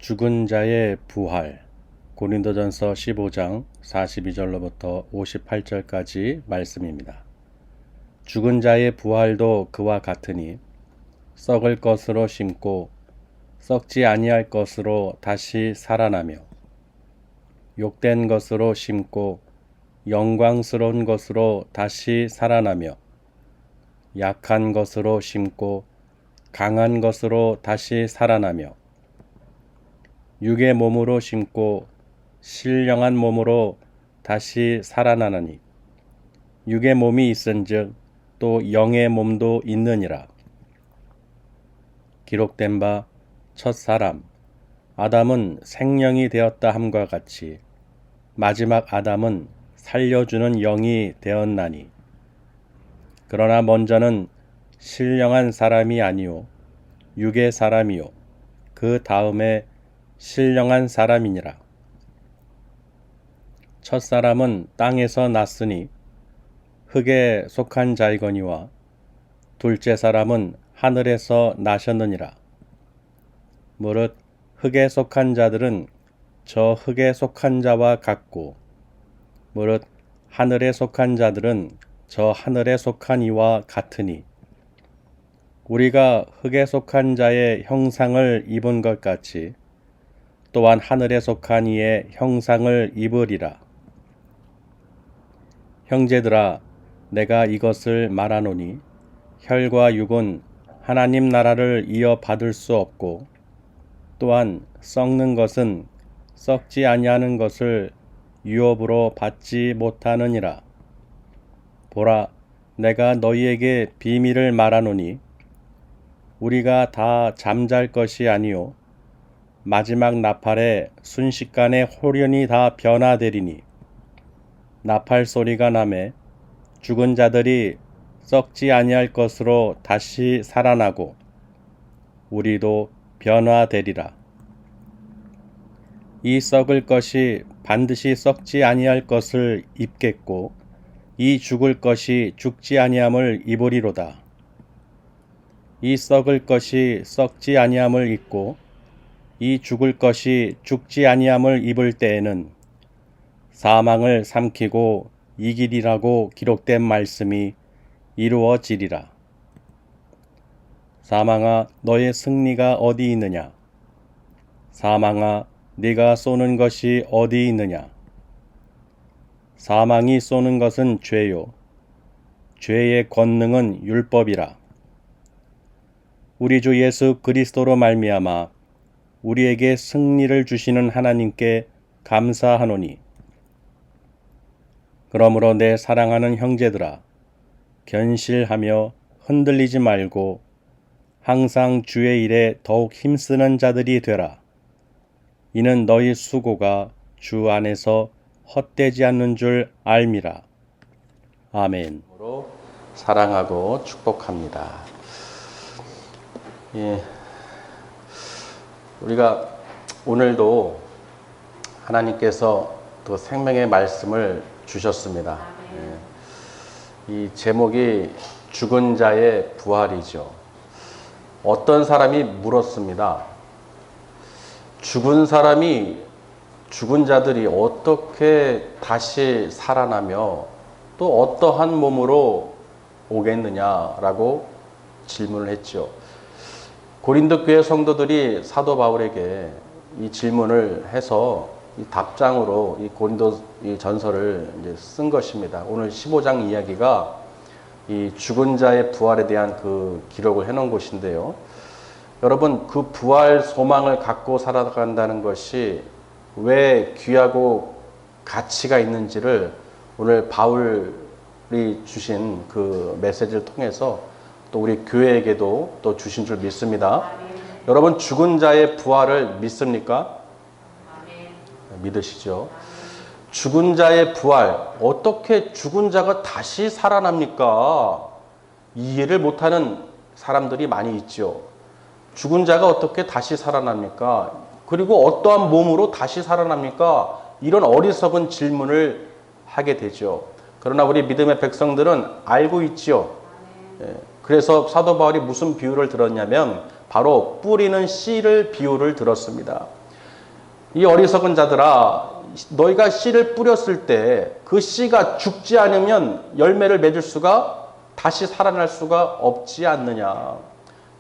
죽은 자의 부활. 고린도전서 15장 42절로부터 58절까지 말씀입니다. 죽은 자의 부활도 그와 같으니 썩을 것으로 심고 썩지 아니할 것으로 다시 살아나며 욕된 것으로 심고 영광스러운 것으로 다시 살아나며 약한 것으로 심고 강한 것으로 다시 살아나며 육의 몸으로 심고 신령한 몸으로 다시 살아나느니 육의 몸이 있은즉 또 영의 몸도 있느니라. 기록된 바 첫사람 아담은 생령이 되었다 함과 같이 마지막 아담은 살려주는 영이 되었나니 그러나 먼저는 신령한 사람이 아니요 육의 사람이요 그 다음에 신령한 사람이니라. 첫사람은 땅에서 났으니 흙에 속한 자이거니와 둘째 사람은 하늘에서 나셨느니라. 무릇 흙에 속한 자들은 저 흙에 속한 자와 같고 무릇 하늘에 속한 자들은 저 하늘에 속한 이와 같으니 우리가 흙에 속한 자의 형상을 입은 것 같이 또한 하늘에 속한 이의 형상을 입으리라. 형제들아, 내가 이것을 말하노니 혈과 육은 하나님 나라를 이어받을 수 없고 또한 썩는 것은 썩지 아니하는 것을 유업으로 받지 못하느니라. 보라, 내가 너희에게 비밀을 말하노니 우리가 다 잠잘 것이 아니요 마지막 나팔에 순식간에 홀연히 다 변화되리니 나팔 소리가 나매 죽은 자들이 썩지 아니할 것으로 다시 살아나고 우리도 변화되리라. 이 썩을 것이 반드시 썩지 아니할 것을 입겠고 이 죽을 것이 죽지 아니함을 입으리로다. 이 썩을 것이 썩지 아니함을 입고 이 죽을 것이 죽지 아니함을 입을 때에는 사망을 삼키고 이기리라고 기록된 말씀이 이루어지리라. 사망아, 너의 승리가 어디 있느냐? 사망아, 네가 쏘는 것이 어디 있느냐? 사망이 쏘는 것은 죄요. 죄의 권능은 율법이라. 우리 주 예수 그리스도로 말미암아 우리에게 승리를 주시는 하나님께 감사하노니 그러므로 내 사랑하는 형제들아 견실하며 흔들리지 말고 항상 주의 일에 더욱 힘쓰는 자들이 되라. 이는 너희 수고가 주 안에서 헛되지 않는 줄 알미라. 아멘. 사랑하고 축복합니다. 예. 우리가 오늘도 하나님께서 또 생명의 말씀을 주셨습니다. 예. 이 제목이 죽은 자의 부활이죠. 어떤 사람이 물었습니다. 죽은 사람이, 죽은 자들이 어떻게 다시 살아나며 또 어떠한 몸으로 오겠느냐라고 질문을 했죠. 고린도 교회 성도들이 사도 바울에게 이 질문을 해서 이 답장으로 이 고린도 이 전서를 이제 쓴 것입니다. 오늘 15장 이야기가 이 죽은 자의 부활에 대한 그 기록을 해놓은 곳인데요. 여러분, 그 부활 소망을 갖고 살아간다는 것이 왜 귀하고 가치가 있는지를 오늘 바울이 주신 그 메시지를 통해서 또 우리 교회에게도 또 주신 줄 믿습니다. 여러분, 죽은 자의 부활을 믿습니까? 믿으시죠? 죽은 자의 부활, 어떻게 죽은 자가 다시 살아납니까? 이해를 못하는 사람들이 많이 있죠. 죽은 자가 어떻게 다시 살아납니까? 그리고 어떠한 몸으로 다시 살아납니까? 이런 어리석은 질문을 하게 되죠. 그러나 우리 믿음의 백성들은 알고 있죠. 그래서 사도 바울이 무슨 비유를 들었냐면 바로 뿌리는 씨를 비유를 들었습니다. 이 어리석은 자들아, 너희가 씨를 뿌렸을 때 그 씨가 죽지 않으면 열매를 맺을 수가, 다시 살아날 수가 없지 않느냐.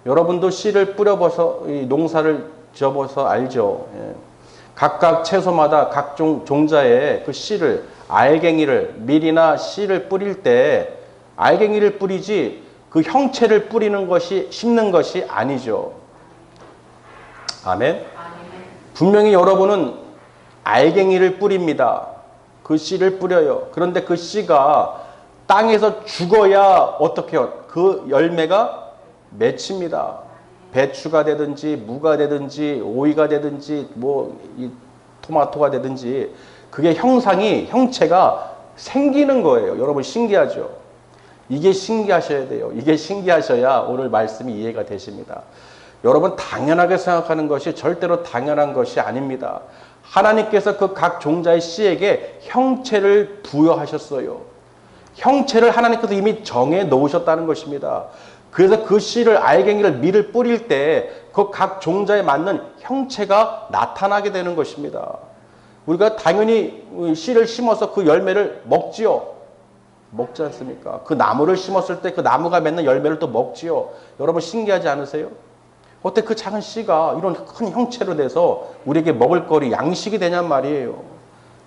여러분도 씨를 뿌려봐서, 이 농사를 지어봐서 알죠. 예. 각각 채소마다 각종 종자의 그 씨를, 알갱이를, 밀이나 씨를 뿌릴 때 알갱이를 뿌리지 그 형체를 뿌리는 것이, 심는 것이 아니죠. 아멘. 분명히 여러분은 알갱이를 뿌립니다. 그 씨를 뿌려요. 그런데 그 씨가 땅에서 죽어야 어떻게 해요? 그 열매가 맺힙니다. 배추가 되든지 무가 되든지 오이가 되든지 뭐 이 토마토가 되든지 그게 형체가 생기는 거예요. 여러분 신기하죠? 이게 신기하셔야 돼요. 이게 신기하셔야 오늘 말씀이 이해가 되십니다. 여러분 당연하게 생각하는 것이 절대로 당연한 것이 아닙니다. 하나님께서 그 각 종자의 씨에게 형체를 부여하셨어요. 형체를 하나님께서 이미 정해 놓으셨다는 것입니다. 그래서 그 씨를, 알갱이를, 밀을 뿌릴 때 그 각 종자에 맞는 형체가 나타나게 되는 것입니다. 우리가 당연히 씨를 심어서 그 열매를 먹지요. 먹지 않습니까? 그 나무를 심었을 때 그 나무가 맺는 열매를 또 먹지요. 여러분 신기하지 않으세요? 어떻게 그 작은 씨가 이런 큰 형체로 돼서 우리에게 먹을거리, 양식이 되냔 말이에요.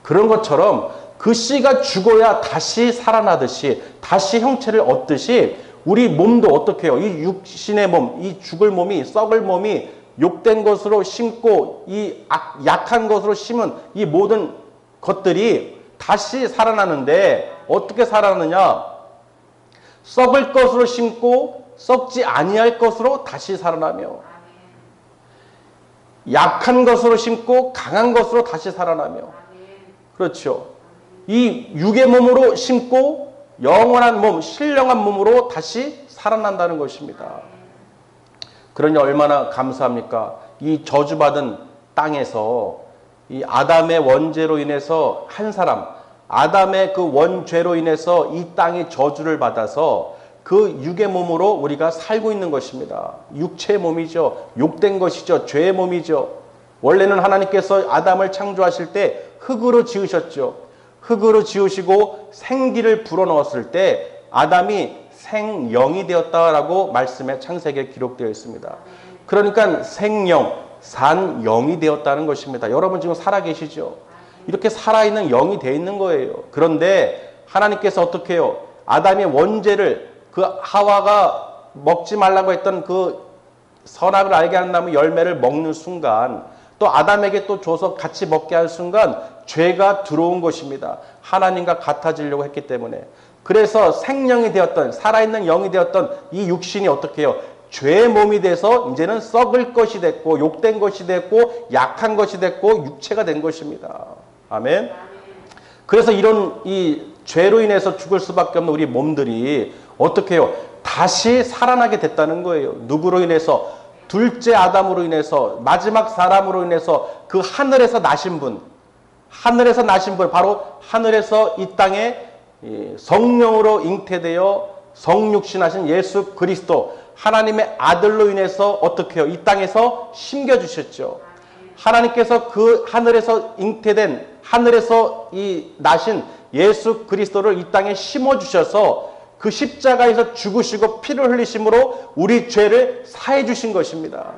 그런 것처럼 그 씨가 죽어야 다시 살아나듯이, 다시 형체를 얻듯이 우리 몸도 어떻게 해요? 이 육신의 몸, 이 죽을 몸이, 썩을 몸이 욕된 것으로 심고 이 약한 것으로 심은 이 모든 것들이 다시 살아나는데 어떻게 살아나느냐? 썩을 것으로 심고 썩지 아니할 것으로 다시 살아나며, 약한 것으로 심고 강한 것으로 다시 살아나며, 그렇죠. 이 육의 몸으로 심고 영원한 몸, 신령한 몸으로 다시 살아난다는 것입니다. 그러니 얼마나 감사합니까? 이 저주받은 땅에서 이 아담의 원죄로 인해서 한 사람, 아담의 그 원죄로 인해서 이 땅이 저주를 받아서 그 육의 몸으로 우리가 살고 있는 것입니다. 육체의 몸이죠. 욕된 것이죠. 죄의 몸이죠. 원래는 하나님께서 아담을 창조하실 때 흙으로 지으셨죠. 흙으로 지으시고 생기를 불어넣었을 때 아담이 생영이 되었다라고 말씀에 창세기에 기록되어 있습니다. 그러니까 생영, 산영이 되었다는 것입니다. 여러분 지금 살아계시죠? 이렇게 살아있는 영이 되어 있는 거예요. 그런데 하나님께서 어떻게 해요? 아담의 원죄를, 그 하와가 먹지 말라고 했던 그 선악을 알게 하는 나무 열매를 먹는 순간, 또 아담에게 또 줘서 같이 먹게 할 순간 죄가 들어온 것입니다. 하나님과 같아지려고 했기 때문에. 그래서 생명이 되었던, 살아있는 영이 되었던 이 육신이 어떻게 해요? 죄의 몸이 돼서 이제는 썩을 것이 됐고, 욕된 것이 됐고, 약한 것이 됐고, 육체가 된 것입니다. 아멘. 그래서 이런 이 죄로 인해서 죽을 수밖에 없는 우리 몸들이 어떻게 해요? 다시 살아나게 됐다는 거예요. 누구로 인해서? 둘째 아담으로 인해서, 마지막 사람으로 인해서 그 하늘에서 나신 분, 바로 하늘에서 이 땅에 성령으로 잉태되어 성육신하신 예수 그리스도, 하나님의 아들로 인해서 어떻게 해요? 이 땅에서 심겨주셨죠. 하나님께서 그 하늘에서 잉태된, 하늘에서 나신 예수 그리스도를 이 땅에 심어주셔서 그 십자가에서 죽으시고 피를 흘리심으로 우리 죄를 사해 주신 것입니다.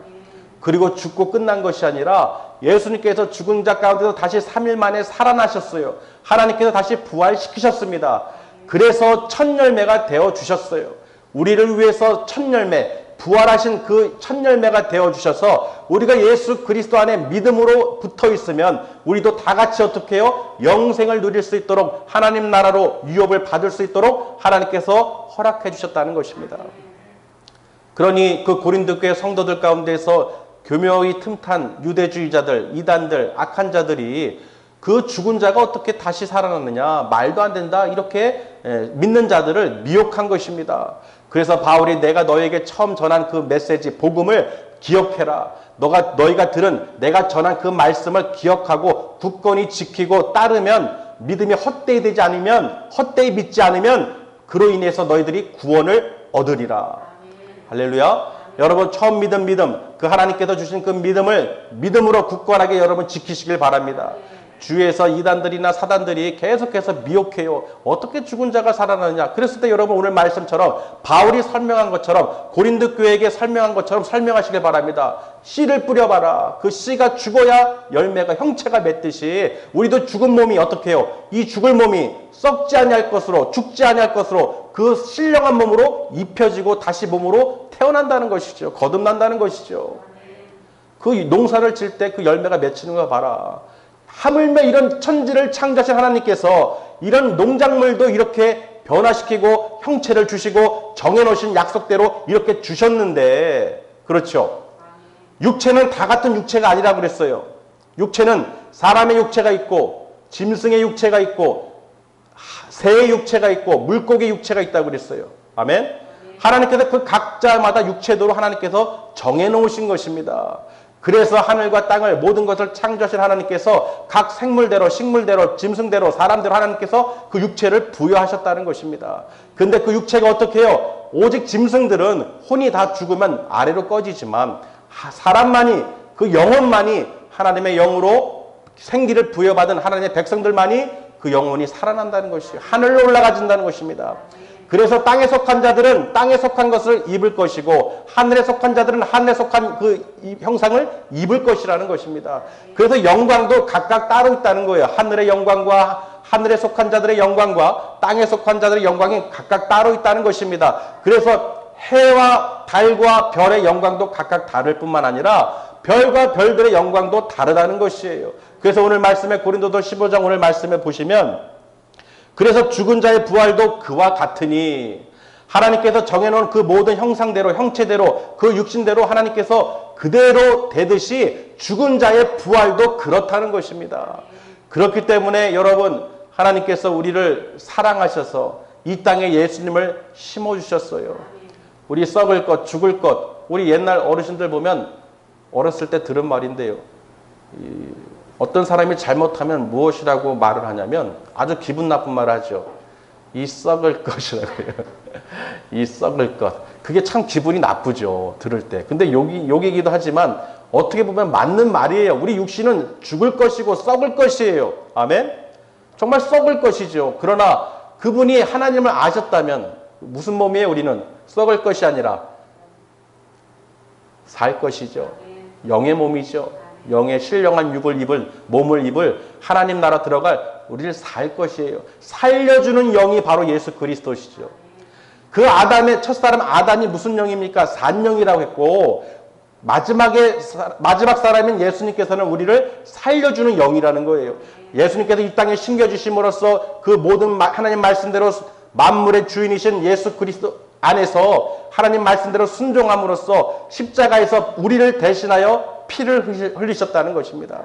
그리고 죽고 끝난 것이 아니라 예수님께서 죽은 자 가운데서 다시 3일 만에 살아나셨어요. 하나님께서 다시 부활시키셨습니다. 그래서 첫 열매가 되어 주셨어요. 우리를 위해서 첫 열매, 부활하신 그 첫 열매가 되어 주셔서 우리가 예수 그리스도 안에 믿음으로 붙어 있으면 우리도 다 같이 어떻게 해요? 영생을 누릴 수 있도록, 하나님 나라로 유업을 받을 수 있도록 하나님께서 허락해 주셨다는 것입니다. 그러니 그 고린도 교회 성도들 가운데서 교묘히 틈탄 유대주의자들, 이단들, 악한 자들이 그 죽은 자가 어떻게 다시 살아났느냐, 말도 안 된다, 이렇게 믿는 자들을 미혹한 것입니다. 그래서 바울이 내가 너에게 처음 전한 그 메시지, 복음을 기억해라. 너희가 들은 내가 전한 그 말씀을 기억하고 굳건히 지키고 따르면, 믿음이 헛되이 되지 않으면, 헛되이 믿지 않으면 그로 인해서 너희들이 구원을 얻으리라. 할렐루야. 여러분 처음 믿은 믿음, 그 하나님께서 주신 그 믿음을 믿음으로 굳건하게 여러분 지키시길 바랍니다. 주위에서 이단들이나 사단들이 계속해서 미혹해요. 어떻게 죽은 자가 살아나느냐. 그랬을 때 여러분 오늘 말씀처럼 바울이 설명한 것처럼 고린도 교회에게 설명한 것처럼 설명하시길 바랍니다. 씨를 뿌려봐라. 그 씨가 죽어야 열매가 형체가 맺듯이 우리도 죽은 몸이 어떻게 해요? 이 죽을 몸이 썩지 아니할 것으로 죽지 아니할 것으로 그 신령한 몸으로 입혀지고 다시 몸으로 태어난다는 것이죠. 거듭난다는 것이죠. 그 농사를 질 때 그 열매가 맺히는 거 봐라. 하물며 이런 천지를 창조하신 하나님께서 이런 농작물도 이렇게 변화시키고 형체를 주시고 정해놓으신 약속대로 이렇게 주셨는데, 그렇죠? 육체는 다 같은 육체가 아니라 그랬어요. 육체는 사람의 육체가 있고 짐승의 육체가 있고 새의 육체가 있고 물고기의 육체가 있다고 그랬어요. 아멘? 하나님께서 그 각자마다 육체도로 하나님께서 정해놓으신 것입니다. 그래서 하늘과 땅을 모든 것을 창조하신 하나님께서 각 생물대로 식물대로 짐승대로 사람대로 하나님께서 그 육체를 부여하셨다는 것입니다. 근데 그 육체가 어떻게 해요? 오직 짐승들은 혼이 다 죽으면 아래로 꺼지지만 사람만이 그 영혼만이 하나님의 영으로 생기를 부여받은 하나님의 백성들만이 그 영혼이 살아난다는 것이에요. 하늘로 올라가진다는 것입니다. 그래서 땅에 속한 자들은 땅에 속한 것을 입을 것이고 하늘에 속한 자들은 하늘에 속한 그 형상을 입을 것이라는 것입니다. 그래서 영광도 각각 따로 있다는 거예요. 하늘의 영광과 하늘에 속한 자들의 영광과 땅에 속한 자들의 영광이 각각 따로 있다는 것입니다. 그래서 해와 달과 별의 영광도 각각 다를 뿐만 아니라 별과 별들의 영광도 다르다는 것이에요. 그래서 오늘 말씀에 고린도서 15장 오늘 말씀에 보시면 그래서 죽은 자의 부활도 그와 같으니 하나님께서 정해놓은 그 모든 형상대로 형체대로 그 육신대로 하나님께서 그대로 되듯이 죽은 자의 부활도 그렇다는 것입니다. 그렇기 때문에 여러분 하나님께서 우리를 사랑하셔서 이 땅에 예수님을 심어주셨어요. 우리 썩을 것 죽을 것 우리 옛날 어르신들 보면 어렸을 때 들은 말인데요. 어떤 사람이 잘못하면 무엇이라고 말을 하냐면 아주 기분 나쁜 말을 하죠. 이 썩을 것이라고 해요. 이 썩을 것. 그게 참 기분이 나쁘죠. 들을 때. 근데 욕이기도 하지만 어떻게 보면 맞는 말이에요. 우리 육신은 죽을 것이고 썩을 것이에요. 아멘? 정말 썩을 것이죠. 그러나 그분이 하나님을 아셨다면 무슨 몸이에요? 우리는 썩을 것이 아니라 살 것이죠. 영의 몸이죠. 영의 신령한 몸을 입을 하나님 나라 들어갈 우리를 살 것이에요. 살려주는 영이 바로 예수 그리스도시죠. 그 아담의 첫사람 아담이 무슨 영입니까? 산영이라고 했고 마지막 사람인 예수님께서는 우리를 살려주는 영이라는 거예요. 예수님께서 이 땅에 심겨주심으로써 그 모든 하나님 말씀대로 만물의 주인이신 예수 그리스도 안에서 하나님 말씀대로 순종함으로써 십자가에서 우리를 대신하여 피를 흘리셨다는 것입니다.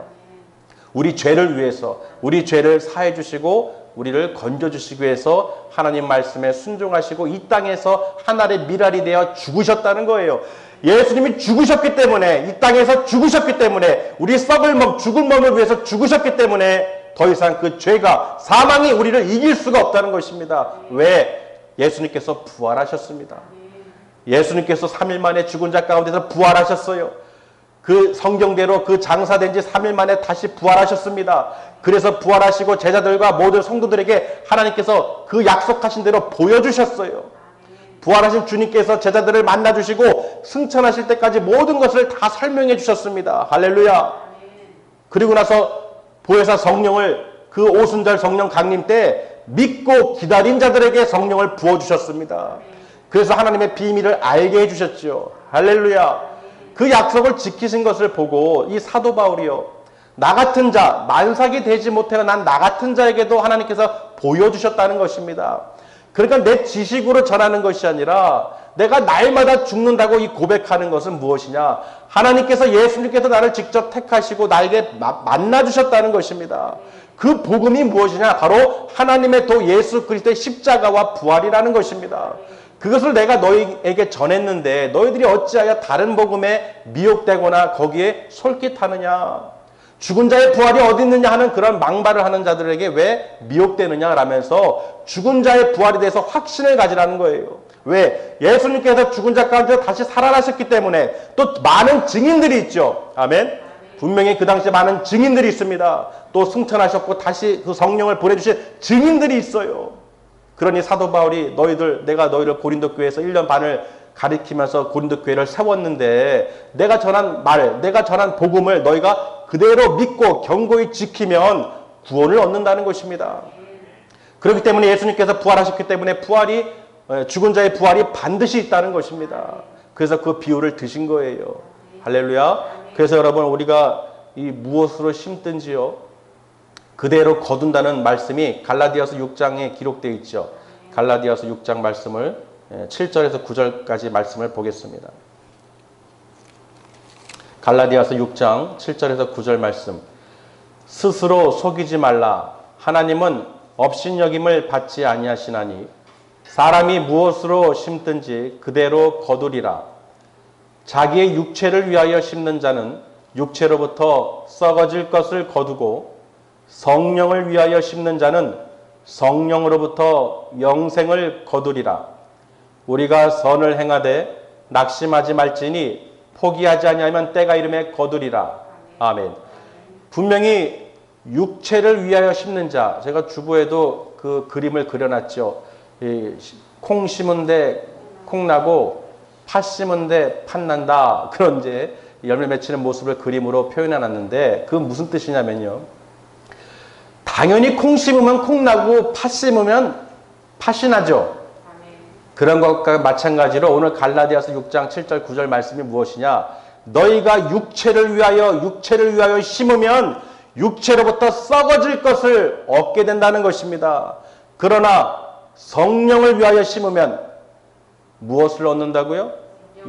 우리 죄를 위해서 우리 죄를 사해 주시고 우리를 건져 주시기 위해서 하나님 말씀에 순종하시고 이 땅에서 하나의 미랄이 되어 죽으셨다는 거예요. 예수님이 죽으셨기 때문에 이 땅에서 죽으셨기 때문에 우리 썩을 몸 죽을 몸을 위해서 죽으셨기 때문에 더 이상 그 죄가 사망이 우리를 이길 수가 없다는 것입니다. 왜? 예수님께서 부활하셨습니다. 예수님께서 3일 만에 죽은 자 가운데서 부활하셨어요. 그 성경대로 그 장사된 지 3일 만에 다시 부활하셨습니다. 그래서 부활하시고 제자들과 모든 성도들에게 하나님께서 그 약속하신 대로 보여주셨어요. 부활하신 주님께서 제자들을 만나주시고 승천하실 때까지 모든 것을 다 설명해 주셨습니다. 할렐루야. 그리고 나서 보혜사 성령을 그 오순절 성령 강림 때 믿고 기다린 자들에게 성령을 부어주셨습니다. 그래서 하나님의 비밀을 알게 해주셨죠. 할렐루야. 그 약속을 지키신 것을 보고 이 사도 바울이요. 나 같은 자, 만삭이 되지 못해가 난 나 같은 자에게도 하나님께서 보여주셨다는 것입니다. 그러니까 내 지식으로 전하는 것이 아니라 내가 날마다 죽는다고 이 고백하는 것은 무엇이냐? 하나님께서 예수님께서 나를 직접 택하시고 나에게 만나주셨다는 것입니다. 그 복음이 무엇이냐? 바로 하나님의 도 예수 그리스도의 십자가와 부활이라는 것입니다. 그것을 내가 너희에게 전했는데 너희들이 어찌하여 다른 복음에 미혹되거나 거기에 솔깃하느냐? 죽은 자의 부활이 어디 있느냐 하는 그런 망발을 하는 자들에게 왜 미혹되느냐 라면서 죽은 자의 부활에 대해서 확신을 가지라는 거예요. 왜? 예수님께서 죽은 자 가운데 다시 살아나셨기 때문에 또 많은 증인들이 있죠. 아멘. 분명히 그 당시에 많은 증인들이 있습니다. 또 승천하셨고 다시 그 성령을 보내주신 증인들이 있어요. 그러니 사도 바울이 내가 너희를 고린도 교회에서 1년 반을 가리키면서 고린도 교회를 세웠는데 내가 전한 내가 전한 복음을 너희가 그대로 믿고 견고히 지키면 구원을 얻는다는 것입니다. 그렇기 때문에 예수님께서 부활하셨기 때문에 죽은 자의 부활이 반드시 있다는 것입니다. 그래서 그 비유를 드신 거예요. 할렐루야. 그래서 여러분 우리가 이 무엇으로 심든지요 그대로 거둔다는 말씀이 갈라디아서 6장에 기록되어 있죠. 갈라디아서 6장 말씀을 7절에서 9절까지 말씀을 보겠습니다. 갈라디아서 6장 7절에서 9절 말씀. 스스로 속이지 말라. 하나님은 업신여김을 받지 아니하시나니 사람이 무엇으로 심든지 그대로 거두리라. 자기의 육체를 위하여 심는 자는 육체로부터 썩어질 것을 거두고 성령을 위하여 심는 자는 성령으로부터 영생을 거두리라. 우리가 선을 행하되 낙심하지 말지니 포기하지 아니하면 때가 이름에 거두리라. 아멘. 분명히 육체를 위하여 심는 자, 제가 주보에도 그 그림을 그려놨죠. 콩 심은데 콩 나고 팥 심은데 팥 난다. 그런 이제 열매 맺히는 모습을 그림으로 표현해놨는데 그건 무슨 뜻이냐면요. 당연히 콩 심으면 콩 나고 팥 심으면 팥이 나죠. 그런 것과 마찬가지로 오늘 갈라디아서 6장 7절 9절 말씀이 무엇이냐. 너희가 육체를 위하여 심으면 육체로부터 썩어질 것을 얻게 된다는 것입니다. 그러나 성령을 위하여 심으면 무엇을 얻는다고요?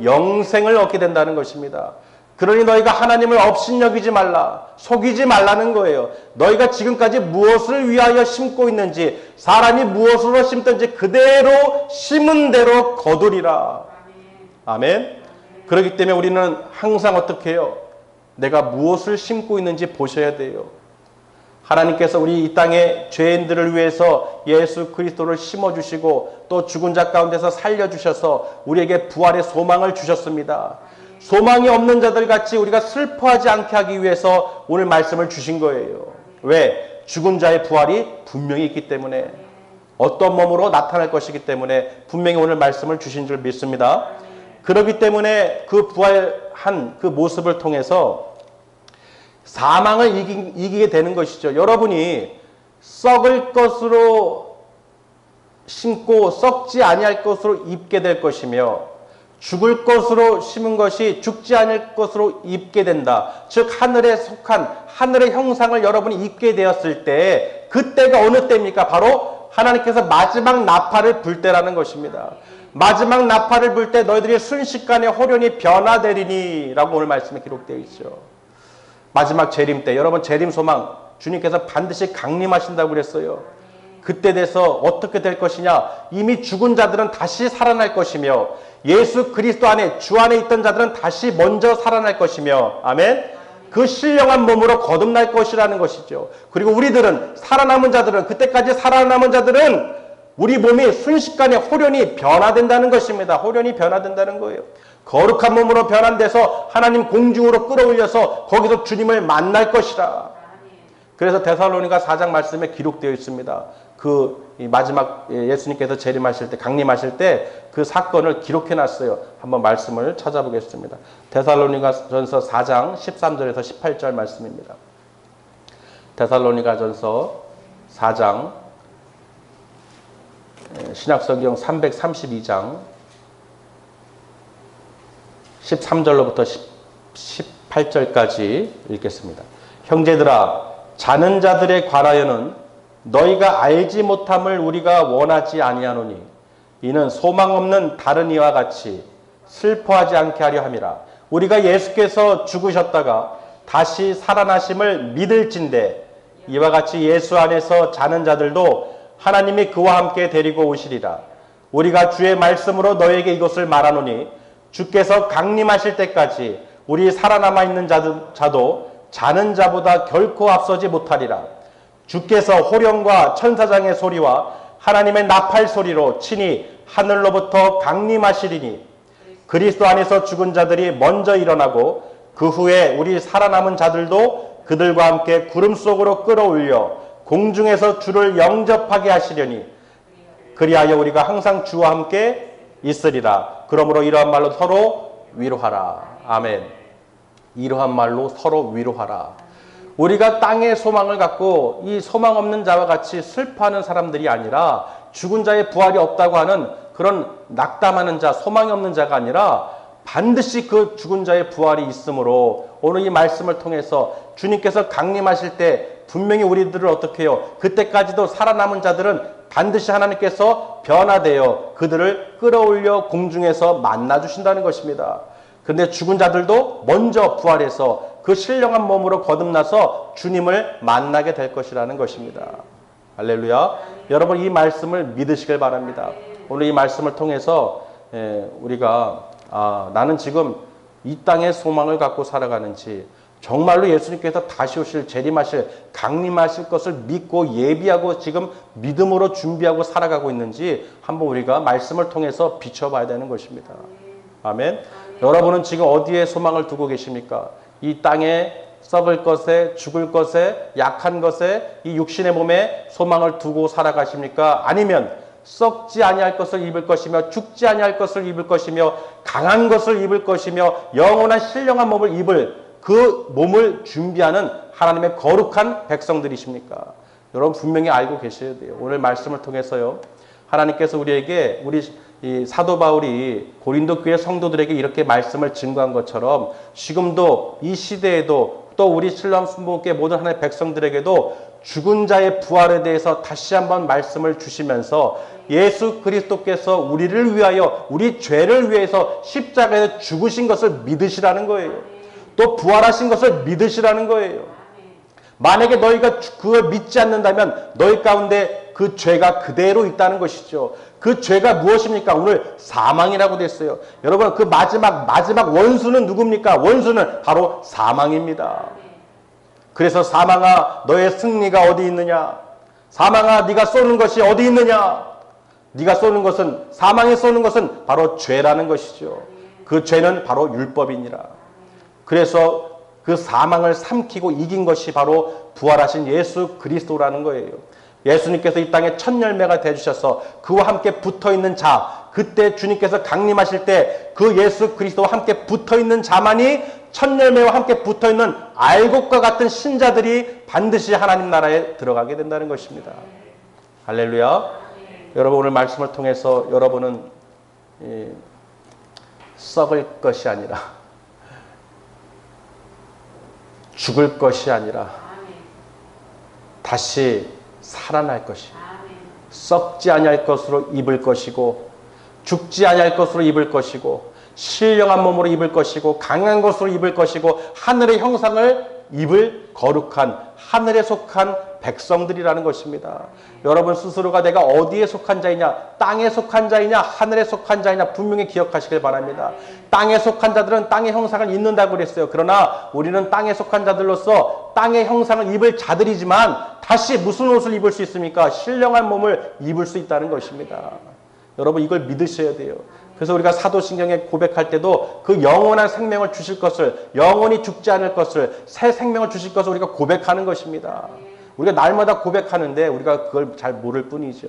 영생을 얻게 된다는 것입니다. 그러니 너희가 하나님을 업신여기지 말라, 속이지 말라는 거예요. 너희가 지금까지 무엇을 위하여 심고 있는지, 사람이 무엇으로 심든지 그대로 심은 대로 거두리라. 아멘. 그렇기 때문에 우리는 항상 어떻게 해요? 내가 무엇을 심고 있는지 보셔야 돼요. 하나님께서 우리 이 땅에 죄인들을 위해서 예수 그리스도를 심어주시고 또 죽은 자 가운데서 살려주셔서 우리에게 부활의 소망을 주셨습니다. 소망이 없는 자들 같이 우리가 슬퍼하지 않게 하기 위해서 오늘 말씀을 주신 거예요. 왜? 죽은 자의 부활이 분명히 있기 때문에, 어떤 몸으로 나타날 것이기 때문에 분명히 오늘 말씀을 주신 줄 믿습니다. 그렇기 때문에 그 부활한 그 모습을 통해서 사망을 이기게 되는 것이죠. 여러분이 썩을 것으로 심고 썩지 아니할 것으로 입게 될 것이며, 죽을 것으로 심은 것이 죽지 않을 것으로 입게 된다. 즉 하늘에 속한 하늘의 형상을 여러분이 입게 되었을 때, 그때가 어느 때입니까? 바로 하나님께서 마지막 나팔을 불 때라는 것입니다. 마지막 나팔을 불 때 너희들이 순식간에 호련히 변화되리니 라고 오늘 말씀에 기록되어 있죠. 마지막 재림 때, 여러분 재림 소망, 주님께서 반드시 강림하신다고 그랬어요. 그때 돼서 어떻게 될 것이냐? 이미 죽은 자들은 다시 살아날 것이며, 예수 그리스도 안에, 주 안에 있던 자들은 다시 먼저 살아날 것이며, 아멘? 그 신령한 몸으로 거듭날 것이라는 것이죠. 그리고 우리들은, 살아남은 자들은, 그때까지 살아남은 자들은 우리 몸이 순식간에 호련히 변화된다는 것입니다. 호련히 변화된다는 거예요. 거룩한 몸으로 변환돼서 하나님 공중으로 끌어올려서 거기서 주님을 만날 것이라. 그래서 데살로니가 4장 말씀에 기록되어 있습니다. 그 마지막 예수님께서 재림하실 때, 강림하실 때 그 사건을 기록해 놨어요. 한번 말씀을 찾아보겠습니다. 데살로니가 전서 4장 13절에서 18절 말씀입니다. 데살로니가 전서 4장, 신약성경 332장 13절로부터 18절까지 읽겠습니다. 형제들아, 자는 자들에 관하여는 너희가 알지 못함을 우리가 원하지 아니하노니, 이는 소망 없는 다른 이와 같이 슬퍼하지 않게 하려 함이라. 우리가 예수께서 죽으셨다가 다시 살아나심을 믿을진대, 이와 같이 예수 안에서 자는 자들도 하나님이 그와 함께 데리고 오시리라. 우리가 주의 말씀으로 너에게 이것을 말하노니, 주께서 강림하실 때까지 우리 살아남아 있는 자도 자는 자보다 결코 앞서지 못하리라. 주께서 호령과 천사장의 소리와 하나님의 나팔 소리로 친히 하늘로부터 강림하시리니 그리스도 안에서 죽은 자들이 먼저 일어나고 그 후에 우리 살아남은 자들도 그들과 함께 구름 속으로 끌어올려 공중에서 주를 영접하게 하시려니 그리하여 우리가 항상 주와 함께 있으리라. 그러므로 이러한 말로 서로 위로하라. 아멘. 이러한 말로 서로 위로하라. 우리가 땅의 소망을 갖고 이 소망 없는 자와 같이 슬퍼하는 사람들이 아니라 죽은 자의 부활이 없다고 하는 그런 낙담하는 자, 소망이 없는 자가 아니라 반드시 그 죽은 자의 부활이 있으므로 오늘 이 말씀을 통해서 주님께서 강림하실 때 분명히 우리들을 어떻게 해요? 그때까지도 살아남은 자들은 반드시 하나님께서 변화되어 그들을 끌어올려 공중에서 만나주신다는 것입니다. 그런데 죽은 자들도 먼저 부활해서 그 신령한 몸으로 거듭나서 주님을 만나게 될 것이라는 것입니다. 할렐루야. 여러분 이 말씀을 믿으시길 바랍니다. 오늘 이 말씀을 통해서 우리가 나는 지금 이 땅의 소망을 갖고 살아가는지 정말로 예수님께서 다시 오실 재림하실 강림하실 것을 믿고 예비하고 지금 믿음으로 준비하고 살아가고 있는지 한번 우리가 말씀을 통해서 비춰봐야 되는 것입니다. 아멘. 여러분은 지금 어디에 소망을 두고 계십니까? 이 땅에 썩을 것에 죽을 것에 약한 것에 이 육신의 몸에 소망을 두고 살아가십니까? 아니면 썩지 아니할 것을 입을 것이며 죽지 아니할 것을 입을 것이며 강한 것을 입을 것이며 영원한 신령한 몸을 입을 그 몸을 준비하는 하나님의 거룩한 백성들이십니까? 여러분 분명히 알고 계셔야 돼요. 오늘 말씀을 통해서요. 하나님께서 우리에게 우리 이 사도 바울이 고린도 교회 성도들에게 이렇게 말씀을 증거한 것처럼 지금도 이 시대에도 또 우리 신랑 순복의 모든 하나님의 백성들에게도 죽은 자의 부활에 대해서 다시 한번 말씀을 주시면서 예수 그리스도께서 우리를 위하여 우리 죄를 위해서 십자가에서 죽으신 것을 믿으시라는 거예요. 또 부활하신 것을 믿으시라는 거예요. 만약에 너희가 그걸 믿지 않는다면 너희 가운데 그 죄가 그대로 있다는 것이죠. 그 죄가 무엇입니까? 오늘 사망이라고 됐어요. 여러분 그 마지막 원수는 누굽니까? 원수는 바로 사망입니다. 그래서 사망아 너의 승리가 어디 있느냐? 사망아 네가 쏘는 것이 어디 있느냐? 네가 쏘는 것은 사망에 쏘는 것은 바로 죄라는 것이죠. 그 죄는 바로 율법이니라. 그래서 그 사망을 삼키고 이긴 것이 바로 부활하신 예수 그리스도라는 거예요. 예수님께서 이 땅에 첫 열매가 되주셔서 그와 함께 붙어있는 자, 그때 주님께서 강림하실 때 그 예수 그리스도와 함께 붙어있는 자만이 첫 열매와 함께 붙어있는 알곡과 같은 신자들이 반드시 하나님 나라에 들어가게 된다는 것입니다. 할렐루야. 여러분 오늘 말씀을 통해서 여러분은 썩을 것이 아니라 죽을 것이 아니라 다시 살아날 것이요. 썩지 아니할 것으로 입을 것이고 죽지 아니할 것으로 입을 것이고 신령한 몸으로 입을 것이고 강한 것으로 입을 것이고 하늘의 형상을 입을 거룩한 하늘에 속한 백성들이라는 것입니다. 여러분 스스로가 내가 어디에 속한 자이냐, 땅에 속한 자이냐, 하늘에 속한 자이냐 분명히 기억하시길 바랍니다. 땅에 속한 자들은 땅의 형상을 입는다고 그랬어요. 그러나 우리는 땅에 속한 자들로서 땅의 형상을 입을 자들이지만 다시 무슨 옷을 입을 수 있습니까? 신령한 몸을 입을 수 있다는 것입니다. 여러분 이걸 믿으셔야 돼요. 그래서 우리가 사도신경에 고백할 때도 그 영원한 생명을 주실 것을, 영원히 죽지 않을 것을, 새 생명을 주실 것을 우리가 고백하는 것입니다. 우리가 날마다 고백하는데 우리가 그걸 잘 모를 뿐이죠.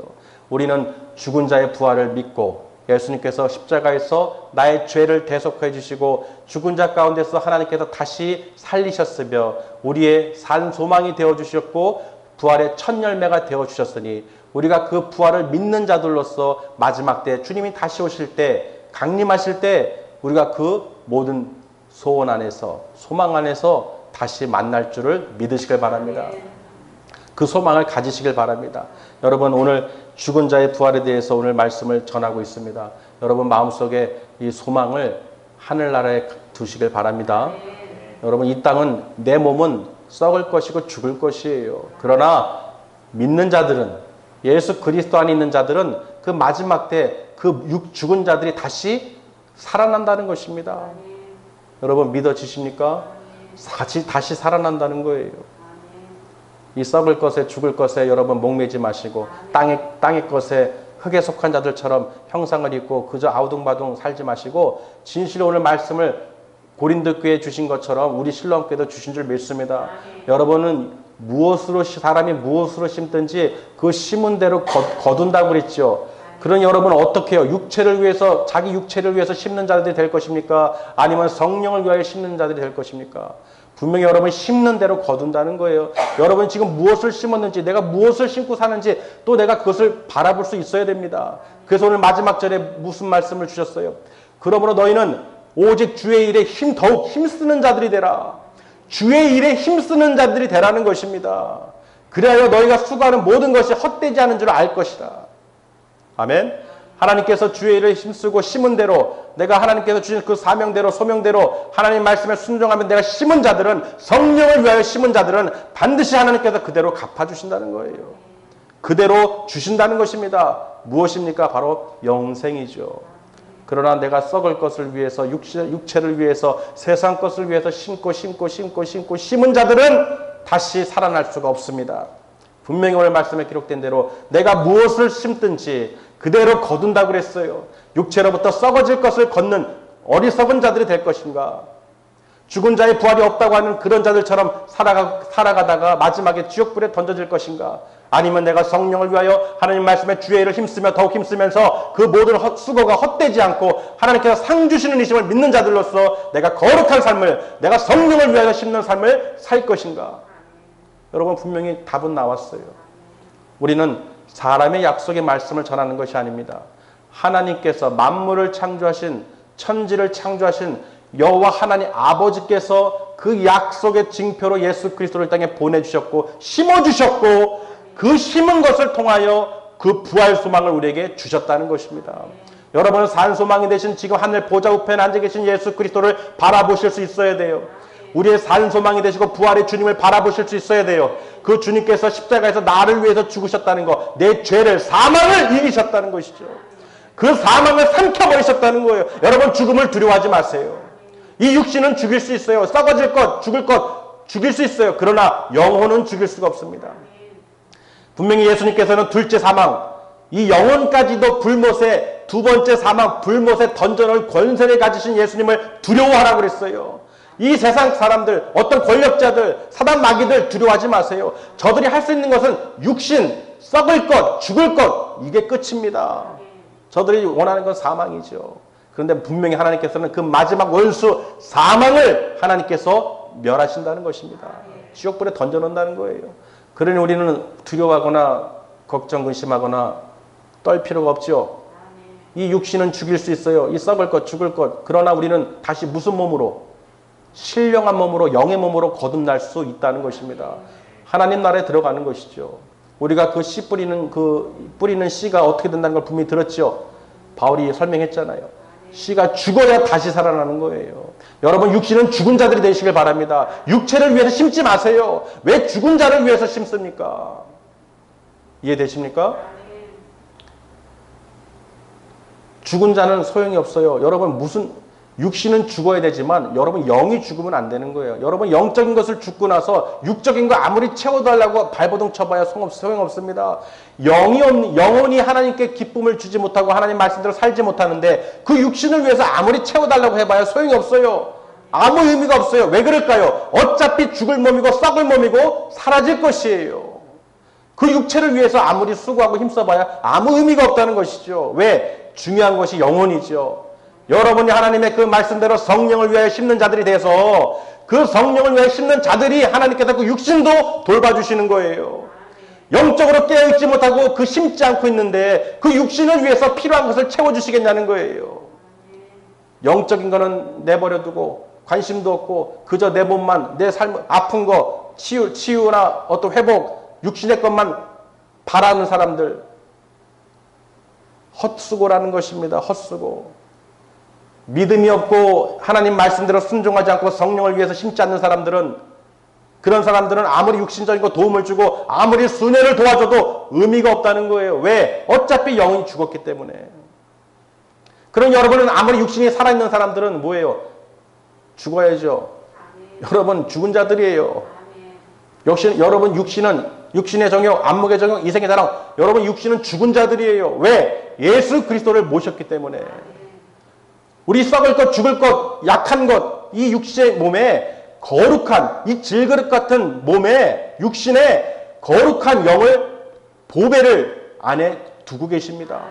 우리는 죽은 자의 부활을 믿고 예수님께서 십자가에서 나의 죄를 대속해 주시고 죽은 자 가운데서 하나님께서 다시 살리셨으며 우리의 산 소망이 되어 주셨고 부활의 첫 열매가 되어 주셨으니 우리가 그 부활을 믿는 자들로서 마지막 때 주님이 다시 오실 때 강림하실 때 우리가 그 모든 소원 안에서 소망 안에서 다시 만날 줄을 믿으시길 바랍니다. 그 소망을 가지시길 바랍니다. 여러분 오늘 죽은 자의 부활에 대해서 오늘 말씀을 전하고 있습니다. 여러분 마음속에 이 소망을 하늘나라에 두시길 바랍니다. 여러분 이 땅은 내 몸은 썩을 것이고 죽을 것이에요. 그러나 믿는 자들은 예수 그리스도 안에 있는 자들은 그 마지막 때 그 죽은 자들이 다시 살아난다는 것입니다. 여러분 믿어지십니까? 다시 살아난다는 거예요. 이 썩을 것에 죽을 것에 여러분 목매지 마시고 땅의 것에 흙에 속한 자들처럼 형상을 입고 그저 아우둥바둥 살지 마시고 진실로 오늘 말씀을 고린도 교회에 주신 것처럼 우리 신랑께도 주신 줄 믿습니다. 여러분은 사람이 무엇으로 심든지 그 심은 대로 거둔다고 그랬죠. 그런 여러분은 어떻게 해요? 자기 육체를 위해서 심는 자들이 될 것입니까? 아니면 성령을 위하여 심는 자들이 될 것입니까? 분명히 여러분 심는 대로 거둔다는 거예요. 여러분 지금 무엇을 심었는지, 내가 무엇을 심고 사는지 또 내가 그것을 바라볼 수 있어야 됩니다. 그래서 오늘 마지막 절에 무슨 말씀을 주셨어요? 그러므로 너희는 오직 주의 일에 더욱 힘쓰는 자들이 되라. 주의 일에 힘쓰는 자들이 되라는 것입니다. 그래야 너희가 수고하는 모든 것이 헛되지 않은 줄 알 것이다. 아멘. 하나님께서 주의 일을 힘쓰고 심은 대로, 내가 하나님께서 주신 그 사명대로 소명대로 하나님 말씀에 순종하면 내가 심은 자들은, 성령을 위하여 심은 자들은 반드시 하나님께서 그대로 갚아주신다는 거예요. 그대로 주신다는 것입니다. 무엇입니까? 바로 영생이죠. 그러나 내가 썩을 것을 위해서, 육체를 위해서, 세상 것을 위해서 심은 자들은 다시 살아날 수가 없습니다. 분명히 오늘 말씀에 기록된 대로 내가 무엇을 심든지 그대로 거둔다고 그랬어요. 육체로부터 썩어질 것을 걷는 어리석은 자들이 될 것인가? 죽은 자의 부활이 없다고 하는 그런 자들처럼 살아가다가 마지막에 지옥불에 던져질 것인가? 아니면 내가 성령을 위하여 하나님 말씀에 주의 일을 힘쓰며 더욱 힘쓰면서 그 모든 수고가 헛되지 않고 하나님께서 상 주시는 이심을 믿는 자들로서 내가 거룩한 삶을, 내가 성령을 위하여 심는 삶을 살 것인가? 여러분 분명히 답은 나왔어요. 우리는 사람의 약속의 말씀을 전하는 것이 아닙니다. 하나님께서 만물을 창조하신, 천지를 창조하신 여호와 하나님 아버지께서 그 약속의 징표로 예수 그리스도를 땅에 보내주셨고 심어주셨고 그 심은 것을 통하여 그 부활 소망을 우리에게 주셨다는 것입니다. 여러분은 산소망이 되신 지금 하늘 보좌 우편에 앉아 계신 예수 그리스도를 바라보실 수 있어야 돼요. 우리의 산소망이 되시고 부활의 주님을 바라보실 수 있어야 돼요. 그 주님께서 십자가에서 나를 위해서 죽으셨다는 것, 내 죄를, 사망을 이기셨다는 것이죠. 그 사망을 삼켜버리셨다는 거예요. 여러분 죽음을 두려워하지 마세요. 이 육신은 죽일 수 있어요. 썩어질 것, 죽을 것 죽일 수 있어요. 그러나 영혼은 죽일 수가 없습니다. 분명히 예수님께서는 둘째 사망, 이 영혼까지도 불못에, 두 번째 사망, 불못에 던져놓을 권세를 가지신 예수님을 두려워하라고 그랬어요. 이 세상 사람들, 어떤 권력자들, 사단 마귀들 두려워하지 마세요. 저들이 할 수 있는 것은 육신, 썩을 것, 죽을 것, 이게 끝입니다. 저들이 원하는 건 사망이죠. 그런데 분명히 하나님께서는 그 마지막 원수 사망을 하나님께서 멸하신다는 것입니다. 지옥불에 던져놓는다는 거예요. 그러니 우리는 두려워하거나 걱정, 근심하거나 떨 필요가 없죠. 이 육신은 죽일 수 있어요. 이 썩을 것, 죽을 것. 그러나 우리는 다시 무슨 몸으로? 신령한 몸으로, 영의 몸으로 거듭날 수 있다는 것입니다. 하나님 나라에 들어가는 것이죠. 우리가 그 씨 뿌리는 씨가 어떻게 된다는 걸 분명히 들었죠. 바울이 설명했잖아요. 씨가 죽어야 다시 살아나는 거예요. 여러분 육신은 죽은 자들이 되시길 바랍니다. 육체를 위해서 심지 마세요. 왜 죽은 자를 위해서 심습니까? 이해되십니까? 죽은 자는 소용이 없어요. 여러분 육신은 죽어야 되지만 여러분 영이 죽으면 안 되는 거예요. 여러분 영적인 것을 죽고 나서 육적인 거 아무리 채워달라고 발버둥 쳐봐야 소용없습니다. 영혼이 하나님께 기쁨을 주지 못하고 하나님 말씀대로 살지 못하는데 그 육신을 위해서 아무리 채워달라고 해봐야 소용이 없어요. 아무 의미가 없어요. 왜 그럴까요? 어차피 죽을 몸이고 썩을 몸이고 사라질 것이에요. 그 육체를 위해서 아무리 수고하고 힘써봐야 아무 의미가 없다는 것이죠. 왜? 중요한 것이 영혼이죠. 여러분이 하나님의 그 말씀대로 성령을 위하여 심는 자들이 돼서 그 성령을 위하여 심는 자들이 하나님께서 그 육신도 돌봐주시는 거예요. 영적으로 깨어있지 못하고 그 심지 않고 있는데 그 육신을 위해서 필요한 것을 채워주시겠냐는 거예요. 영적인 거는 내버려두고 관심도 없고 그저 내 몸만, 내 삶, 아픈 거, 치유나 어떤 회복, 육신의 것만 바라는 사람들, 헛수고라는 것입니다. 헛수고. 믿음이 없고 하나님 말씀대로 순종하지 않고 성령을 위해서 심지 않는 사람들은, 그런 사람들은 아무리 육신적인 거 도움을 주고 아무리 순회를 도와줘도 의미가 없다는 거예요. 왜? 어차피 영이 죽었기 때문에. 그럼 여러분은 아무리 육신이 살아있는 사람들은 뭐예요? 죽어야죠. 여러분 죽은 자들이에요. 역시 여러분 육신의 정욕, 안목의 정욕, 이생의 자랑. 여러분 육신은 죽은 자들이에요. 왜? 예수 그리스도를 모셨기 때문에. 우리 썩을 것, 죽을 것, 약한 것, 이 육신의 몸에 거룩한, 이 질그릇 같은 몸에 육신의 거룩한 영을, 보배를 안에 두고 계십니다.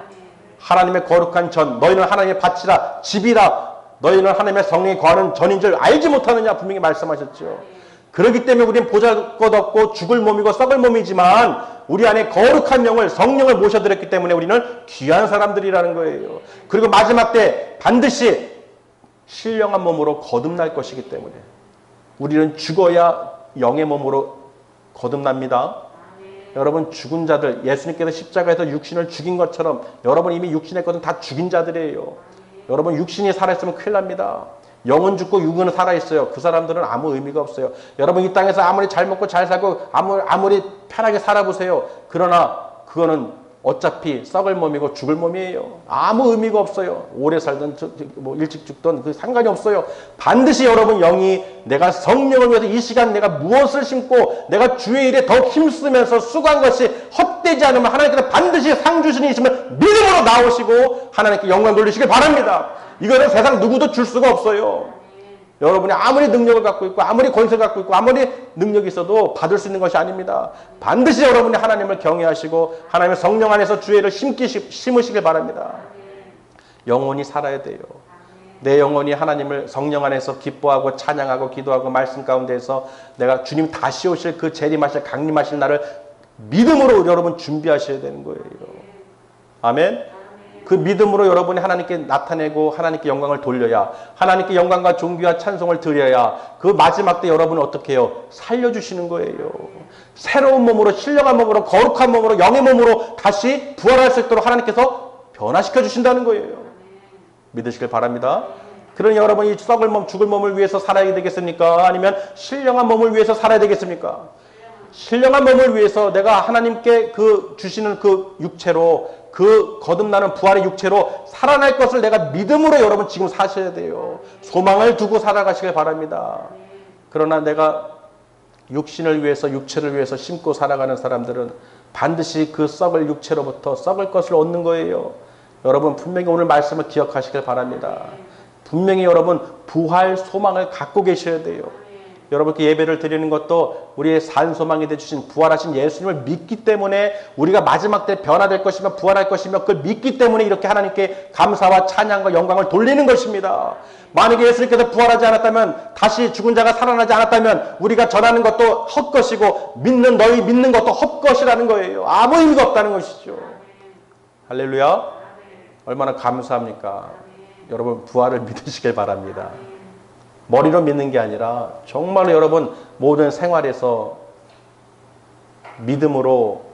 하나님의 거룩한 전, 너희는 하나님의 밭이라, 집이라, 너희는 하나님의 성령이 거하는 전인 줄 알지 못하느냐 분명히 말씀하셨죠. 그렇기 때문에 우리는 보잘것없고 죽을 몸이고 썩을 몸이지만 우리 안에 거룩한 영을, 성령을 모셔드렸기 때문에 우리는 귀한 사람들이라는 거예요. 그리고 마지막 때 반드시 신령한 몸으로 거듭날 것이기 때문에 우리는 죽어야 영의 몸으로 거듭납니다. 여러분 죽은 자들, 예수님께서 십자가에서 육신을 죽인 것처럼 여러분 이미 육신의 것은 다 죽인 자들이에요. 여러분 육신이 살아있으면 큰일 납니다. 영은 죽고 육은 살아있어요. 그 사람들은 아무 의미가 없어요. 여러분 이 땅에서 아무리 잘 먹고 잘 살고 아무리 편하게 살아보세요. 그러나 그거는 어차피 썩을 몸이고 죽을 몸이에요. 아무 의미가 없어요. 오래 살든 뭐 일찍 죽든 그 상관이 없어요. 반드시 여러분 영이 내가 성령을 위해서 이 시간 내가 무엇을 심고 내가 주의 일에 더 힘쓰면서 수고한 것이 헛되지 않으면 하나님께서 반드시 상 주시니 있으면 믿음으로 나오시고 하나님께 영광 돌리시길 바랍니다. 이거는 세상 누구도 줄 수가 없어요. 여러분이 아무리 능력을 갖고 있고 아무리 권세를 갖고 있고 아무리 능력이 있어도 받을 수 있는 것이 아닙니다. 반드시 여러분이 하나님을 경외하시고 하나님의 성령 안에서 주의를 심으시길 바랍니다. 영혼이 살아야 돼요. 내 영혼이 하나님을 성령 안에서 기뻐하고 찬양하고 기도하고 말씀 가운데에서 내가 주님 다시 오실 그 재림하실 강림하실 날을 믿음으로 여러분 준비하셔야 되는 거예요. 아멘. 그 믿음으로 여러분이 하나님께 나타내고 하나님께 영광을 돌려야, 하나님께 영광과 존귀와 찬송을 드려야 그 마지막 때 여러분은 어떻게 해요? 살려주시는 거예요. 새로운 몸으로, 신령한 몸으로, 거룩한 몸으로, 영의 몸으로 다시 부활할 수 있도록 하나님께서 변화시켜 주신다는 거예요. 믿으시길 바랍니다. 그러니 여러분이 이 썩을 몸, 죽을 몸을 위해서 살아야 되겠습니까? 아니면 신령한 몸을 위해서 살아야 되겠습니까? 신령한 몸을 위해서 내가 하나님께 그 주시는 그 육체로, 그 거듭나는 부활의 육체로 살아날 것을 내가 믿음으로 여러분 지금 사셔야 돼요. 소망을 두고 살아가시길 바랍니다. 그러나 내가 육신을 위해서, 육체를 위해서 심고 살아가는 사람들은 반드시 그 썩을 육체로부터 썩을 것을 얻는 거예요. 여러분 분명히 오늘 말씀을 기억하시길 바랍니다. 분명히 여러분 부활 소망을 갖고 계셔야 돼요. 여러분께 예배를 드리는 것도 우리의 산 소망이 되주신 부활하신 예수님을 믿기 때문에 우리가 마지막 때 변화될 것이며 부활할 것이며 그걸 믿기 때문에 이렇게 하나님께 감사와 찬양과 영광을 돌리는 것입니다. 만약에 예수님께서 부활하지 않았다면, 다시 죽은 자가 살아나지 않았다면 우리가 전하는 것도 헛것이고 너희 믿는 것도 헛것이라는 거예요. 아무 의미가 없다는 것이죠. 할렐루야. 얼마나 감사합니까? 여러분 부활을 믿으시길 바랍니다. 머리로 믿는 게 아니라 정말로 여러분 모든 생활에서 믿음으로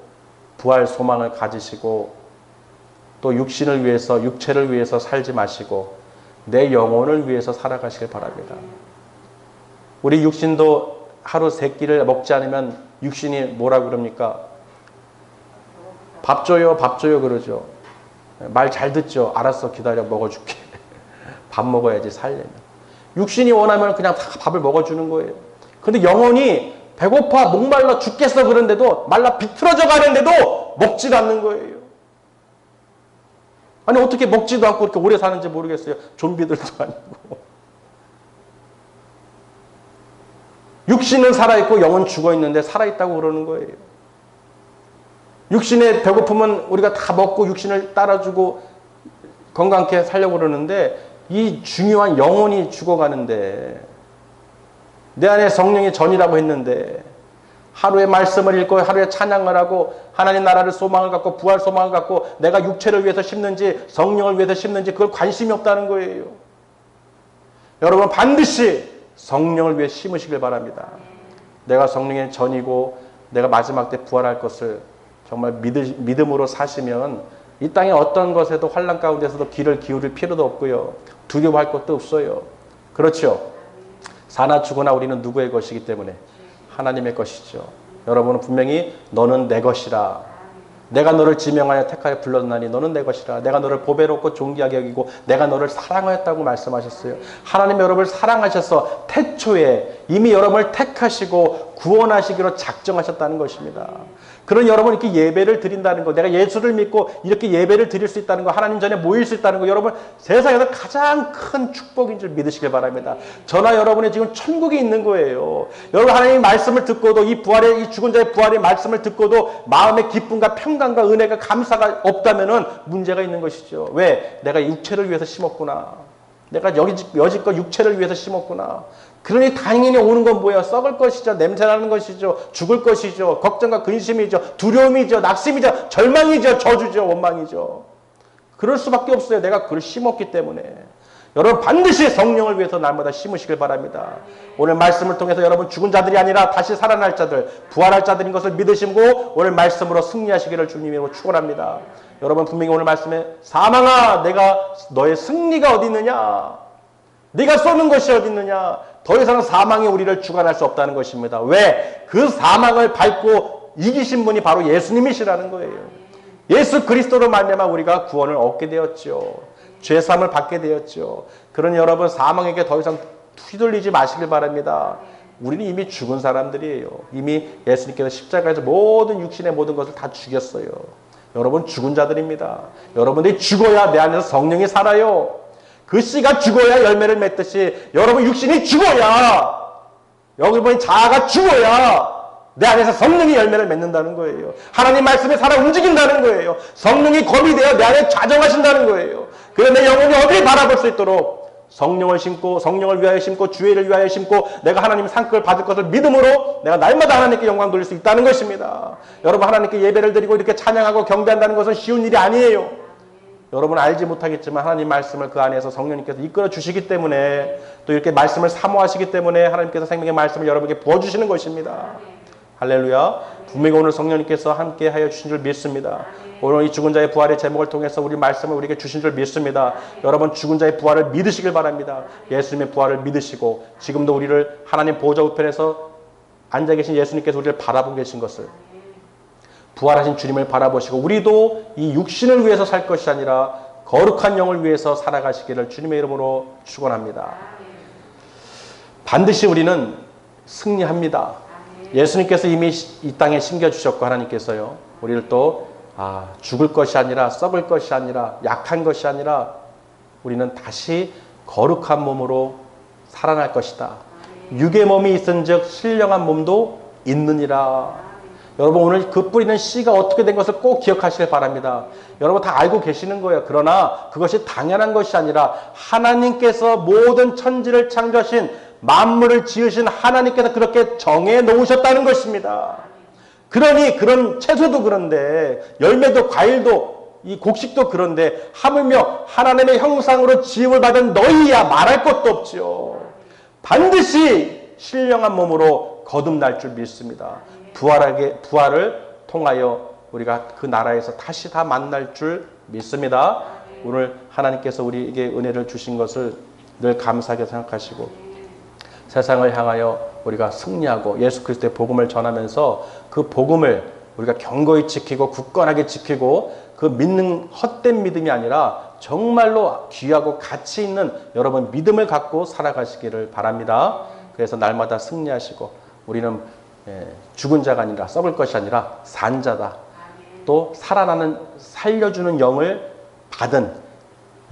부활 소망을 가지시고 또 육신을 위해서, 육체를 위해서 살지 마시고 내 영혼을 위해서 살아가시길 바랍니다. 우리 육신도 하루 세 끼를 먹지 않으면 육신이 뭐라 그럽니까? 밥 줘요, 밥 줘요 그러죠. 말 잘 듣죠. 알았어, 기다려, 먹어줄게. 밥 먹어야지 살려면. 육신이 원하면 그냥 다 밥을 먹어주는 거예요. 근데 영혼이 배고파 목말라 죽겠어 그런데도, 말라 비틀어져 가는데도 먹지도 않는 거예요. 아니 어떻게 먹지도 않고 이렇게 오래 사는지 모르겠어요. 좀비들도 아니고. 육신은 살아있고 영은 죽어있는데 살아있다고 그러는 거예요. 육신에 배고프면 우리가 다 먹고 육신을 따라주고 건강하게 살려고 그러는데 이 중요한 영혼이 죽어가는데, 내 안에 성령이 전이라고 했는데 하루에 말씀을 읽고 하루에 찬양을 하고 하나님 나라를 소망을 갖고 부활 소망을 갖고 내가 육체를 위해서 심는지 성령을 위해서 심는지 그걸 관심이 없다는 거예요. 여러분 반드시 성령을 위해 심으시길 바랍니다. 내가 성령의 전이고 내가 마지막 때 부활할 것을 정말 믿음으로 사시면 이 땅의 어떤 것에도 환난 가운데서도 귀를 기울일 필요도 없고요. 두려워할 것도 없어요. 그렇죠? 사나 죽으나 우리는 누구의 것이기 때문에 하나님의 것이죠. 여러분은 분명히 너는 내 것이라. 내가 너를 지명하여 택하여 불렀나니 너는 내 것이라. 내가 너를 보배롭고 존귀하게 여기고 내가 너를 사랑하였다고 말씀하셨어요. 하나님 여러분을 사랑하셔서 태초에 이미 여러분을 택하시고 구원하시기로 작정하셨다는 것입니다. 그런 여러분 이렇게 예배를 드린다는 거, 내가 예수를 믿고 이렇게 예배를 드릴 수 있다는 거, 하나님 전에 모일 수 있다는 거, 여러분 세상에서 가장 큰 축복인 줄 믿으시길 바랍니다. 저나 여러분이 지금 천국에 있는 거예요. 여러분 하나님의 말씀을 듣고도 이 부활의, 이 죽은 자의 부활의 말씀을 듣고도 마음의 기쁨과 평강과 은혜가 감사가 없다면은 문제가 있는 것이죠. 왜? 내가 육체를 위해서 심었구나. 내가 여지껏 육체를 위해서 심었구나. 그러니 당연히 오는 건 뭐예요? 썩을 것이죠. 냄새나는 것이죠. 죽을 것이죠. 걱정과 근심이죠. 두려움이죠. 낙심이죠. 절망이죠. 저주죠. 원망이죠. 그럴 수밖에 없어요. 내가 그걸 심었기 때문에. 여러분 반드시 성령을 위해서 날마다 심으시길 바랍니다. 오늘 말씀을 통해서 여러분 죽은 자들이 아니라 다시 살아날 자들, 부활할 자들인 것을 믿으시고 오늘 말씀으로 승리하시기를 주님으로 축원합니다. 여러분 분명히 오늘 말씀에 사망아 내가 너의 승리가 어디 있느냐? 네가 쏘는 것이 어디 있느냐? 더 이상은 사망이 우리를 주관할 수 없다는 것입니다. 왜? 그 사망을 밟고 이기신 분이 바로 예수님이시라는 거예요. 예수 그리스도로 말미암아 우리가 구원을 얻게 되었죠. 죄사함을 받게 되었죠. 그러니 여러분 사망에게 더 이상 휘둘리지 마시길 바랍니다. 우리는 이미 죽은 사람들이에요. 이미 예수님께서 십자가에서 모든 육신의 모든 것을 다 죽였어요. 여러분 죽은 자들입니다. 여러분들이 죽어야 내 안에서 성령이 살아요. 그 씨가 죽어야 열매를 맺듯이 여러분 육신이 죽어야, 여러분의 자아가 죽어야 내 안에서 성령이 열매를 맺는다는 거예요. 하나님 말씀에 살아 움직인다는 거예요. 성령이 검이 되어 내 안에 좌정하신다는 거예요. 그래서 내 영혼이 어디를 바라볼 수 있도록 성령을 심고, 성령을 위하여 심고, 주의를 위하여 심고, 내가 하나님의 상급을 받을 것을 믿음으로 내가 날마다 하나님께 영광 돌릴 수 있다는 것입니다. 여러분 하나님께 예배를 드리고 이렇게 찬양하고 경배한다는 것은 쉬운 일이 아니에요. 여러분 알지 못하겠지만 하나님 말씀을 그 안에서 성령님께서 이끌어 주시기 때문에, 또 이렇게 말씀을 사모하시기 때문에 하나님께서 생명의 말씀을 여러분에게 부어주시는 것입니다. 할렐루야. 분명히 오늘 성령님께서 함께 하여 주신 줄 믿습니다. 오늘 이 죽은 자의 부활의 제목을 통해서 우리 말씀을 우리에게 주신 줄 믿습니다. 여러분 죽은 자의 부활을 믿으시길 바랍니다. 예수님의 부활을 믿으시고 지금도 우리를 하나님 보좌 우편에서 앉아 계신 예수님께서 우리를 바라보고 계신 것을, 부활하신 주님을 바라보시고 우리도 이 육신을 위해서 살 것이 아니라 거룩한 영을 위해서 살아가시기를 주님의 이름으로 축원합니다. 반드시 우리는 승리합니다. 예수님께서 이미 이 땅에 심겨주셨고 하나님께서요 우리를 또 죽을 것이 아니라 썩을 것이 아니라 약한 것이 아니라 우리는 다시 거룩한 몸으로 살아날 것이다. 육의 몸이 있은즉 신령한 몸도 있느니라. 여러분 오늘 그 뿌리는 씨가 어떻게 된 것을 꼭 기억하시길 바랍니다. 여러분 다 알고 계시는 거예요. 그러나 그것이 당연한 것이 아니라 하나님께서 모든 천지를 창조하신, 만물을 지으신 하나님께서 그렇게 정해 놓으셨다는 것입니다. 그러니 그런 채소도 그런데, 열매도 과일도 이 곡식도 그런데, 하물며 하나님의 형상으로 지음을 받은 너희야 말할 것도 없지요. 반드시 신령한 몸으로 거듭날 줄 믿습니다. 부활을 통하여 우리가 그 나라에서 다시 다 만날 줄 믿습니다. 오늘 하나님께서 우리에게 은혜를 주신 것을 늘 감사하게 생각하시고 세상을 향하여 우리가 승리하고 예수 그리스도의 복음을 전하면서 그 복음을 우리가 견고히 지키고 굳건하게 지키고, 그 믿는 헛된 믿음이 아니라 정말로 귀하고 가치 있는 여러분 믿음을 갖고 살아가시기를 바랍니다. 그래서 날마다 승리하시고 우리는 죽은 자가 아니라, 썩을 것이 아니라 산 자다. 또 살아나는, 살려주는 영을 받은,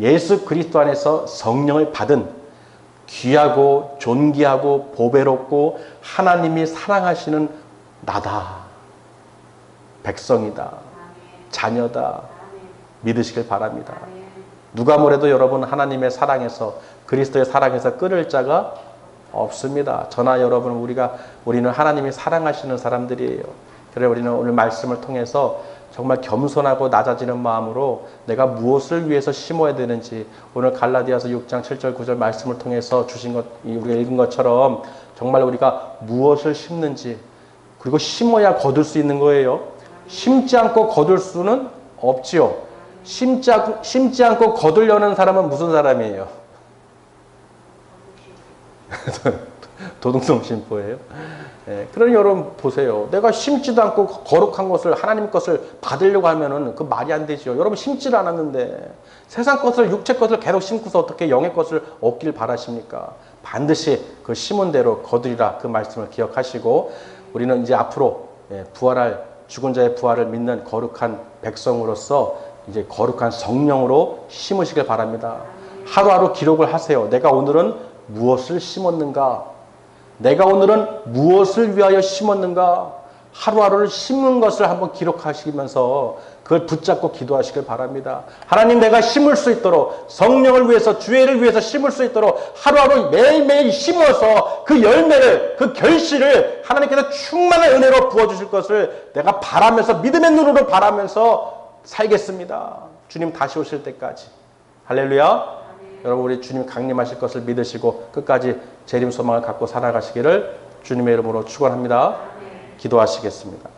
예수 그리스도 안에서 성령을 받은 귀하고 존귀하고 보배롭고 하나님이 사랑하시는 나다, 백성이다, 자녀다 믿으시길 바랍니다. 누가 뭐래도 여러분 하나님의 사랑에서, 그리스도의 사랑에서 끊을 자가 없습니다. 저나 여러분 우리는 하나님이 사랑하시는 사람들이에요. 그래 우리는 오늘 말씀을 통해서 정말 겸손하고 낮아지는 마음으로 내가 무엇을 위해서 심어야 되는지, 오늘 갈라디아서 6장 7절 9절 말씀을 통해서 주신 것, 우리가 읽은 것처럼 정말 우리가 무엇을 심는지, 그리고 심어야 거둘 수 있는 거예요. 심지 않고 거둘 수는 없지요. 심지 않고 거두려는 사람은 무슨 사람이에요? 도덕성 심포예요. 예, 그러니 여러분 보세요. 내가 심지도 않고 거룩한 것을 하나님 것을 받으려고 하면은 그 말이 안 되죠. 여러분 심지를 않았는데 세상 것을 육체 것을 계속 심고서 어떻게 영의 것을 얻길 바라십니까? 반드시 그 심은 대로 거두리라 그 말씀을 기억하시고 우리는 이제 앞으로 부활할 죽은 자의 부활을 믿는 거룩한 백성으로서 이제 거룩한 성령으로 심으시길 바랍니다. 하루하루 기록을 하세요. 내가 오늘은 무엇을 심었는가? 내가 오늘은 무엇을 위하여 심었는가? 하루하루를 심은 것을 한번 기록하시면서 그걸 붙잡고 기도하시길 바랍니다. 하나님, 내가 심을 수 있도록 성령을 위해서 주의를 위해서 심을 수 있도록 하루하루 매일매일 심어서 그 열매를 그 결실을 하나님께서 충만한 은혜로 부어주실 것을 내가 바라면서 믿음의 눈으로 바라면서 살겠습니다. 주님 다시 오실 때까지. 할렐루야. 여러분 우리 주님 강림하실 것을 믿으시고 끝까지 재림 소망을 갖고 살아가시기를 주님의 이름으로 축원합니다. 기도하시겠습니다.